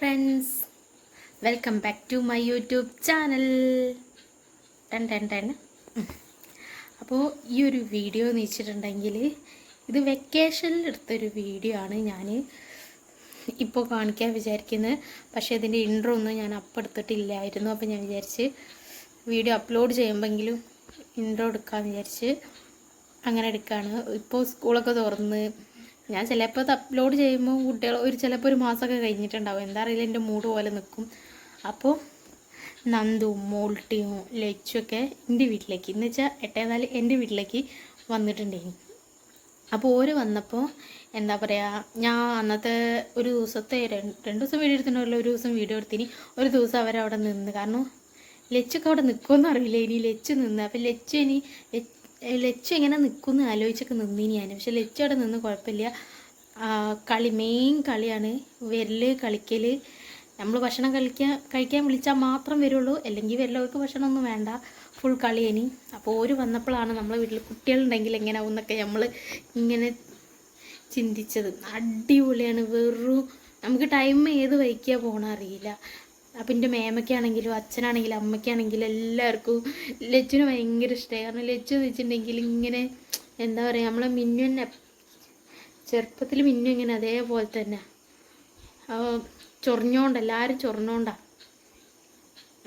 Friends, welcome back to my YouTube channel. അപ്പോൾ ഈ ഒരു വീഡിയോ എന്ന് വെച്ചിട്ടുണ്ടെങ്കിൽ ഇത് വെക്കേഷനിൽ എടുത്തൊരു വീഡിയോ ആണ് ഞാൻ ഇപ്പോൾ കാണിക്കാൻ വിചാരിക്കുന്നത്. പക്ഷേ ഇതിൻ്റെ ഇൻട്രോ ഒന്നും ഞാൻ അപ്പം എടുത്തിട്ടില്ലായിരുന്നു. അപ്പോൾ ഞാൻ വിചാരിച്ച് വീഡിയോ അപ്ലോഡ് ചെയ്യുമ്പോഴെങ്കിലും ഇൻട്രോ എടുക്കാമെന്ന് വിചാരിച്ച് അങ്ങനെ എടുക്കുകയാണ്. ഇപ്പോൾ സ്കൂളൊക്കെ തുറന്ന് ഞാൻ ചിലപ്പോൾ അത് അപ്ലോഡ് ചെയ്യുമ്പോൾ കുട്ടികൾ ചിലപ്പോൾ ഒരു മാസമൊക്കെ കഴിഞ്ഞിട്ടുണ്ടാവും. എന്താ അറിയില്ല, എൻ്റെ മൂഡ് പോലെ നിൽക്കും. അപ്പോൾ നന്ദുവും മോൾട്ടിയും ലച്ചുമൊക്കെ എൻ്റെ വീട്ടിലേക്ക് എന്ന് വെച്ചാൽ 8-4 എൻ്റെ വീട്ടിലേക്ക് വന്നിട്ടുണ്ടായിരുന്നു. അപ്പോൾ ഓര് വന്നപ്പോൾ എന്താ പറയുക, ഞാൻ അന്നത്തെ ഒരു ദിവസത്തെ 2 ദിവസം വീഡിയോ എടുത്തിട്ടുണ്ടല്ലോ. ഒരു ദിവസം വീഡിയോ എടുത്തിന്, ഒരു ദിവസം അവരവിടെ നിന്ന്. കാരണം ലച്ചൊക്കെ അവിടെ നിൽക്കുമെന്ന് അറിയില്ല. ഇനി ലച്ച് നിന്ന്. അപ്പോൾ ലച്ചു എങ്ങനെ നിൽക്കുമെന്ന് ആലോചിച്ചൊക്കെ നിന്നിനി ഞാൻ. പക്ഷെ ലച്ചു അവിടെ നിന്ന് കുഴപ്പമില്ല. മെയിൻ കളിയാണ് വരല്, കളിക്കൽ. നമ്മൾ ഭക്ഷണം കഴിക്കാൻ വിളിച്ചാൽ മാത്രം വരുള്ളൂ, അല്ലെങ്കിൽ വരലവർക്ക് ഭക്ഷണമൊന്നും വേണ്ട, ഫുൾ കളിയേനി. അപ്പോൾ ഓര് വന്നപ്പോഴാണ് നമ്മളെ വീട്ടിൽ കുട്ടികളുണ്ടെങ്കിൽ എങ്ങനെയാവും എന്നൊക്കെ നമ്മൾ ഇങ്ങനെ ചിന്തിച്ചത്. അടിപൊളിയാണ്. വെറും നമുക്ക് ടൈം ഏത് വൈക്കിയാൽ പോകണം അറിയില്ല. അപ്പം എൻ്റെ മേമയ്ക്കാണെങ്കിലും അച്ഛനാണെങ്കിലും അമ്മയ്ക്കാണെങ്കിലും എല്ലാവർക്കും ലച്ചുവിന് ഭയങ്കര ഇഷ്ടമായി. കാരണം ലച്ചു എന്ന് വെച്ചിട്ടുണ്ടെങ്കിൽ ഇങ്ങനെ എന്താ പറയുക, നമ്മളെ മിന്നു തന്നെ ചെറുപ്പത്തിൽ മിന്നു ഇങ്ങനെ അതേപോലെ തന്നെ എല്ലാവരും ചൊറിഞ്ഞോണ്ടാണ്.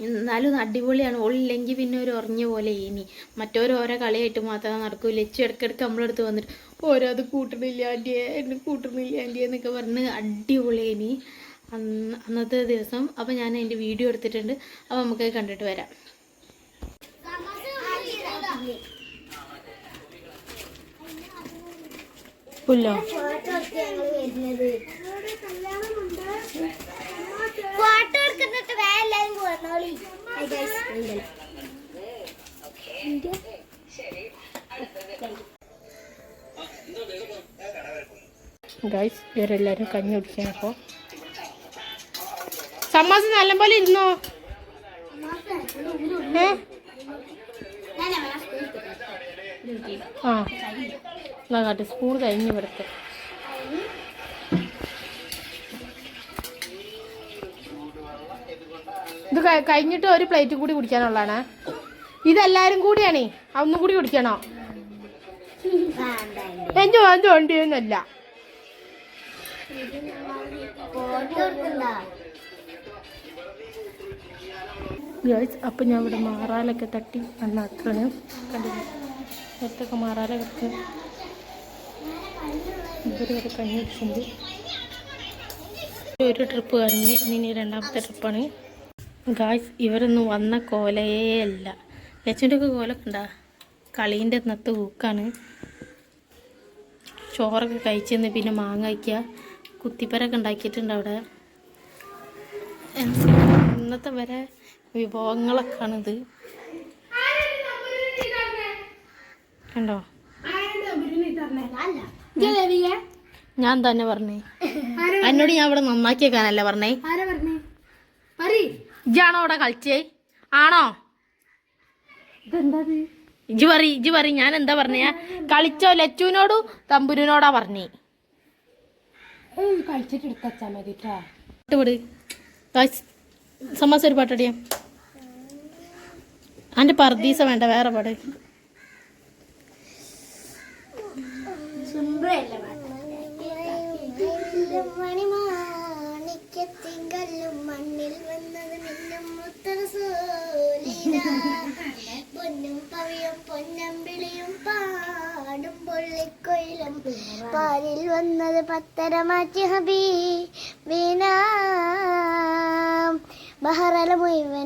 എന്നാലും അടിപൊളിയാണ്. ഓളില്ലെങ്കിൽ പിന്നെ ഒരു ഉറഞ്ഞ പോലെ ഇനി മറ്റോരോരോ കളിയായിട്ട് മാത്രമേ നടക്കൂ. ലച്ചു ഇടയ്ക്കിടയ്ക്ക് നമ്മളടുത്ത് വന്നിട്ട് അത് കൂട്ടണില്ല ആൻറ്റിയെ, എന്നെ കൂട്ടണില്ല ആൻറ്റിയെ എന്നൊക്കെ പറഞ്ഞ് അടിപൊളിയേനി അന്നത്തെ ദിവസം. അപ്പോൾ ഞാൻ അതിൻ്റെ വീഡിയോ എടുത്തിട്ടുണ്ട്. അപ്പോൾ നമുക്ക് കണ്ടിട്ട് വരാം. പുല്ലോ ഗൈസ്, ഇവരെല്ലാവരും കഞ്ഞി കുടിക്കാൻ. അപ്പോൾ സമ്മാസ് നല്ലപോലെ ഇരുന്നോ. കാട്ടെ സ്പൂൺ കഴിഞ്ഞ് ഇവിടുത്തെ. ഇത് കഴിഞ്ഞിട്ട് ഒരു പ്ലേറ്റ് കൂടി കുടിക്കാനുള്ളതാണ്. ഇതെല്ലാരും കൂടിയാണേ. ഒന്നും കൂടി കുടിക്കണോ? എൻ്റെ വണ്ടിയൊന്നുമല്ല. അപ്പം ഞാൻ ഇവിടെ മാറാലൊക്കെ തട്ടി നന്നാക്കാണ്. കണ്ടില്ല, പുറത്തൊക്കെ മാറാല കിടക്കുക. ഇവര് വരെ കഞ്ഞി വെച്ചിട്ടുണ്ട്. ഒരു ട്രിപ്പ് കഴിഞ്ഞ് ഇനി 2ാമത്തെ ട്രിപ്പാണ്. ഗായ്സ്, ഇവരൊന്നും വന്ന കോലയേ അല്ല. ലച്ചുൻ്റെ ഒക്കെ കോലൊക്കെ ഉണ്ടാ കളീൻ്റെ അന്നത്തെ ഊക്കാണ്. ചോറൊക്കെ കഴിച്ചെന്ന് പിന്നെ മാങ്ങ വയ്ക്കുക, കുത്തിപ്പരൊക്കെ ഉണ്ടാക്കിയിട്ടുണ്ട് അവിടെ. ഇന്നത്തെ വരെ വിഭവങ്ങളൊക്കെയാണിത്. കണ്ടോ? ഞാൻ തന്നെ പറഞ്ഞേ, എന്നോട് ഞാൻ ഇവിടെ നന്നാക്കിയേക്കാനല്ലേ പറഞ്ഞേ. ഇജാണോ അവിടെ കളിച്ചേ? ആണോ? ഇജ് പറ ഞാൻ എന്താ പറഞ്ഞ? കളിച്ചോ? ലച്ചുവിനോടും തമ്പുരിനോടാ പറഞ്ഞേ. വിട് സമാസ ഒരു പാട്ടടിയാ. അതിന്റെ പർദീസ വേണ്ട, വേറെ പാട്. പാലിൽ വന്നത് 10 മാറ്റി ഹബീബീന ബഹറല മുഴുവൻ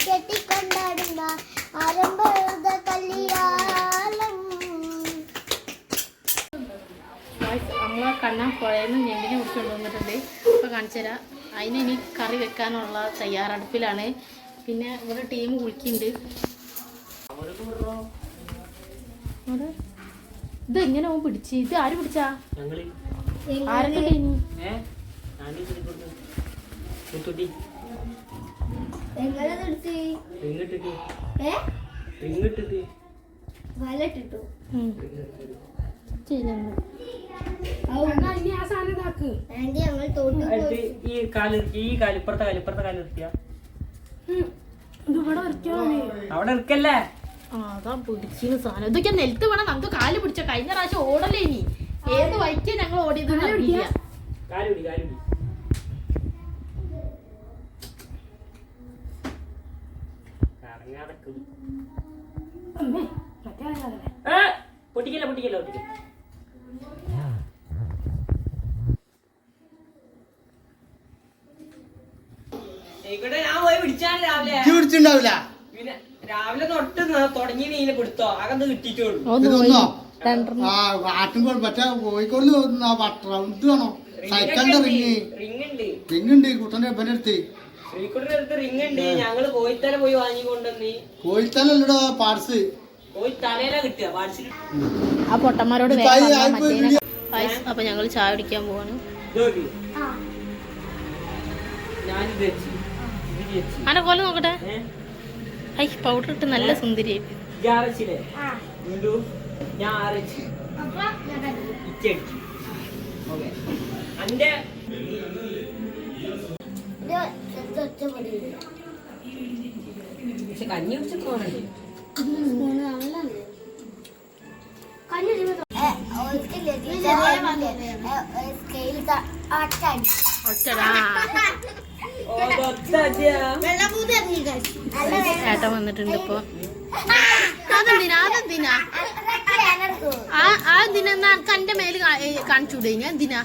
കെട്ടി കണ്ണാൻ പുഴയെന്ന് ഞണ്ടിനെ കുറിച്ച് കൊണ്ടുവന്നിട്ടുണ്ട്. അപ്പോൾ കാണിച്ചു തരാം. അതിനി കറി വെക്കാനുള്ള തയ്യാറെടുപ്പിലാണ്. പിന്നെ ഇവിടെ ടീം കുളിക്കുന്നുണ്ട്. ഇത് എങ്ങനെ അവൻ പിടിച്ച്? ഇത് ആര് പിടിച്ചാ? ആരൊക്കെ അവിടെ ഇരിക്കല്ലേ? അതാ പിടിച്ചിന് സാധനം. ഇതൊക്കെ നെൽത്ത് വേണം. നമുക്ക് കാല് പിടിച്ച. കഴിഞ്ഞ പ്രാവശ്യം ഓടല്ലേ ഇനി ഏത് വൈക്കേ ഞങ്ങൾ ഓടിയത് അറിയില്ല. പൊട്ടിക്കല്ല പൊട്ടിക്കല്ല പൊട്ടിക്കല്ല. ഞാൻ പോയി പിടിച്ചാണ് രാവിലെ. പിന്നെ രാവിലെ തൊട്ട് തുടങ്ങി നീനെ പിടുത്തോ അകന്ന് കിട്ടിയിട്ടുള്ളൂ. കോഴിക്കോട് റിങ്ങുണ്ട് കുട്ടന്റെ എപ്പനടുത്ത് ശ്രീകുട്ടിന്റെ അടുത്ത് റിങ് ഉണ്ട്. ഞങ്ങള് കോഴിത്തല പോയി വാങ്ങിക്കൊണ്ടെന്നീ. കോഴിത്തലല്ലടോ പാർട്സ്. കോഴിത്തലയിലാ കിട്ടുക പാർട്സിൽ. ആ പൊട്ടന്മാരോട് അപ്പൊ ഞങ്ങൾ ചായ കുടിക്കാൻ പോവാണ്. ആനെ കൊല നോക്കട്ടെ. ഐ പൗഡർ ഇട്ട് നല്ല സുന്ദരി. കഞ്ഞി കുടിച്ചിട്ട് ഏട്ടൻ വന്നിട്ടുണ്ട് ഇപ്പൊ. അതെന്തിനാ ആ എന്തിനാ എന്റെ മേല് കാണിച്ചൂടെ? ഞാൻ എന്തിനാ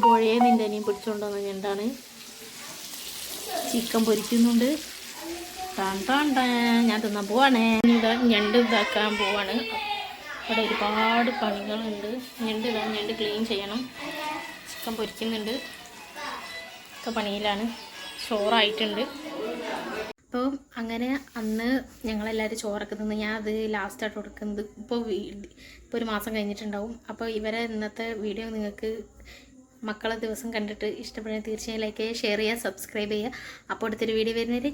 പുഴയെ നിന്റെ അനിയും പിടിച്ചോണ്ടോന്ന് ഞണ്ടാണ്. ചിക്കൻ പൊരിക്കുന്നുണ്ട്. ഞാൻ തിന്നാൻ പോവാണ്. ഞണ്ട് ഇതാക്കാൻ പോവാണ്. അവിടെ ഒരുപാട് പണികളുണ്ട്. ഞണ്ട് ക്ലീൻ ചെയ്യണം. ചിക്കൻ പൊരിക്കുന്നുണ്ട്. ഒക്കെ പണിയിലാണ്. ചോറായിട്ടുണ്ട്. അപ്പോൾ അങ്ങനെ അന്ന് ഞങ്ങളെല്ലാവരും ചോറൊക്കെ തിന്ന് ഞാൻ അത് ലാസ്റ്റായിട്ട് കൊടുക്കുന്നത്. ഇപ്പോൾ ഒരു മാസം കഴിഞ്ഞിട്ടുണ്ടാവും. അപ്പോൾ ഇവരെ ഇന്നത്തെ വീഡിയോ നിങ്ങൾക്ക് മക്കളെ ദിവസം കണ്ടിട്ട് ഇഷ്ടപ്പെടുന്ന തീർച്ചയായും ലൈക്ക് ചെയ്യുക, ഷെയർ ചെയ്യുക, സബ്സ്ക്രൈബ് ചെയ്യുക. അപ്പോൾ അടുത്തൊരു വീഡിയോ വരുന്നവരെ